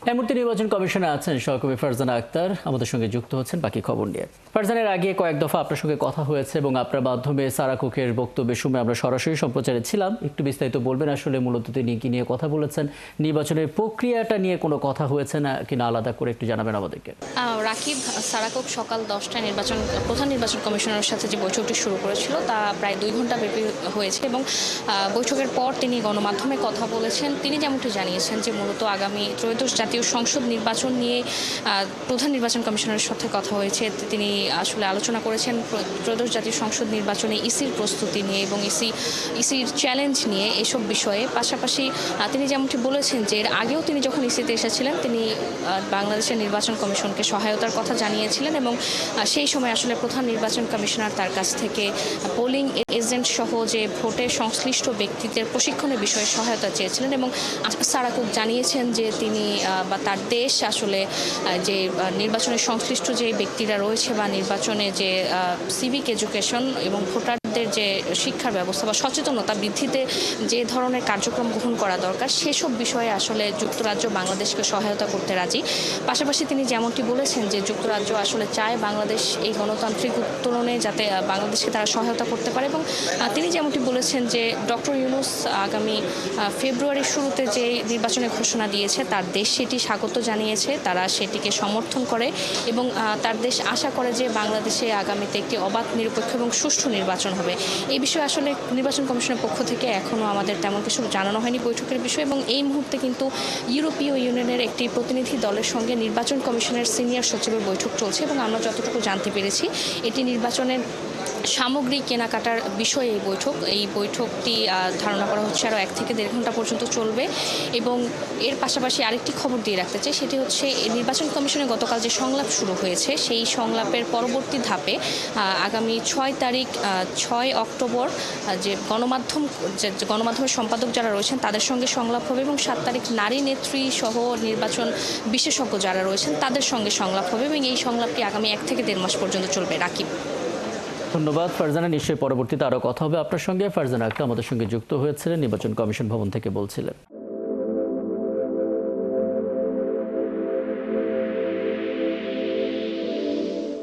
এই মুহূর্তে নির্বাচন কমিশনে আছেন সহকর্মী ফারজানা আক্তার, আমাদের সঙ্গে যুক্ত হচ্ছেন বাকি খবর নিয়ে। ফারজানের আগে কয়েক দফা আপনার সঙ্গে কথা হয়েছে এবং আপনার মাধ্যমে সারা কুকের বক্তব্যের সময় আমরা সরাসরি সম্প্রচারে ছিলাম। একটু বিস্তারিত বলবেন, আসলে মূলত তিনি কি নিয়ে কথা বলেছেন, নির্বাচনের প্রক্রিয়াটা নিয়ে কোনো কথা হয়েছে না কিনা আলাদা করে একটু জানাবেন আমাদেরকে। রাকিব, সারা কুক সকাল 10টায় প্রধান নির্বাচন কমিশনারের সাথে যে বৈঠকটি শুরু করেছিল তা প্রায় 2 ঘন্টা ব্যাপী হয়েছে এবং বৈঠকের পর তিনি গণমাধ্যমে কথা বলেছেন। তিনি যেমনটি জানিয়েছেন যে মূলত আগামী ত্রয়োদশ জাতীয় সংসদ নির্বাচন নিয়ে প্রধান নির্বাচন কমিশনারের সাথে কথা হয়েছে। তিনি আসলে আলোচনা করেছেন ত্রয়োদশ জাতীয় সংসদ নির্বাচনে ইসির প্রস্তুতি নিয়ে এবং ইসির চ্যালেঞ্জ নিয়ে এসব বিষয়ে। পাশাপাশি তিনি যেমনটি বলেছেন যে এর আগেও তিনি যখন ইসিতে এসেছিলেন তিনি বাংলাদেশের নির্বাচন কমিশনকে সহায়তার কথা জানিয়েছিলেন এবং সেই সময় আসলে প্রধান নির্বাচন কমিশনার তার কাছ থেকে পোলিং এজেন্ট সহ যে ভোটে সংশ্লিষ্ট ব্যক্তিদের প্রশিক্ষণের বিষয়ে সহায়তা চেয়েছিলেন এবং সারা কুক জানিয়েছেন যে তিনি বা তার দেশ আসলে যে নির্বাচনে সংশ্লিষ্ট যে ব্যক্তিরা রয়েছে বা নির্বাচনে যে সিভিক এডুকেশন এবং ভোটারদের যে শিক্ষার ব্যবস্থা বা সচেতনতা বৃদ্ধিতে যে ধরনের কার্যক্রম গ্রহণ করা দরকার সেসব বিষয়ে আসলে যুক্তরাজ্য বাংলাদেশকে সহায়তা করতে রাজি। পাশাপাশি তিনি যেমনটি বলেছেন যে যুক্তরাজ্য আসলে চায় বাংলাদেশ এই গণতান্ত্রিক উত্তরণে যাতে বাংলাদেশকে তারা সহায়তা করতে পারে এবং তিনি যেমনটি বলেছেন যে ডক্টর ইউনূস আগামী ফেব্রুয়ারির শুরুতে যে নির্বাচনের ঘোষণা দিয়েছে তার দেশ সেটি স্বাগত জানিয়েছে, তারা সেটিকে সমর্থন করে এবং তার দেশ আশা করে যে বাংলাদেশে আগামীতে একটি অবাধ, নিরপেক্ষ এবং সুষ্ঠু নির্বাচন হবে। এই বিষয়ে আসলে নির্বাচন কমিশনের পক্ষ থেকে এখনও আমাদের তেমন কিছু জানানো হয়নি বৈঠকের বিষয় এবং এই মুহূর্তে কিন্তু ইউরোপীয় ইউনিয়নের একটি প্রতিনিধি দলের সঙ্গে নির্বাচন কমিশনের সিনিয়র সচিবের বৈঠক চলছে এবং আমরা যতটুকু জানতে পেরেছি এটি নির্বাচনের সামগ্রী কেনাকাটার বিষয়ে এই বৈঠকটি ধারণা করা হচ্ছে আরও 1 থেকে 1.5 ঘন্টা পর্যন্ত চলবে এবং এর পাশাপাশি আরেকটি খবর দিয়ে রাখতে চাই, সেটি হচ্ছে নির্বাচন কমিশনে গতকাল যে সংলাপ শুরু হয়েছে সেই সংলাপের পরবর্তী ধাপে আগামী 6 অক্টোবর যে গণমাধ্যমের সম্পাদক যারা রয়েছেন তাদের সঙ্গে সংলাপ হবে এবং 7 তারিখ নারী নেত্রী সহ নির্বাচন বিশেষজ্ঞ যারা রয়েছেন তাদের সঙ্গে সংলাপ হবে এবং এই সংলাপটি আগামী 1 থেকে 1.5 মাস পর্যন্ত চলবে। রাকিব, ধন্যবাদ ফারজানা। নিশ্চয়ই পরবর্তীতে আরও কথা হবে আপনার সঙ্গে। ফারজানা আক্তার আমাদের সঙ্গে যুক্ত হয়েছিলেন, নির্বাচন কমিশন ভবন থেকে বলছিলেন।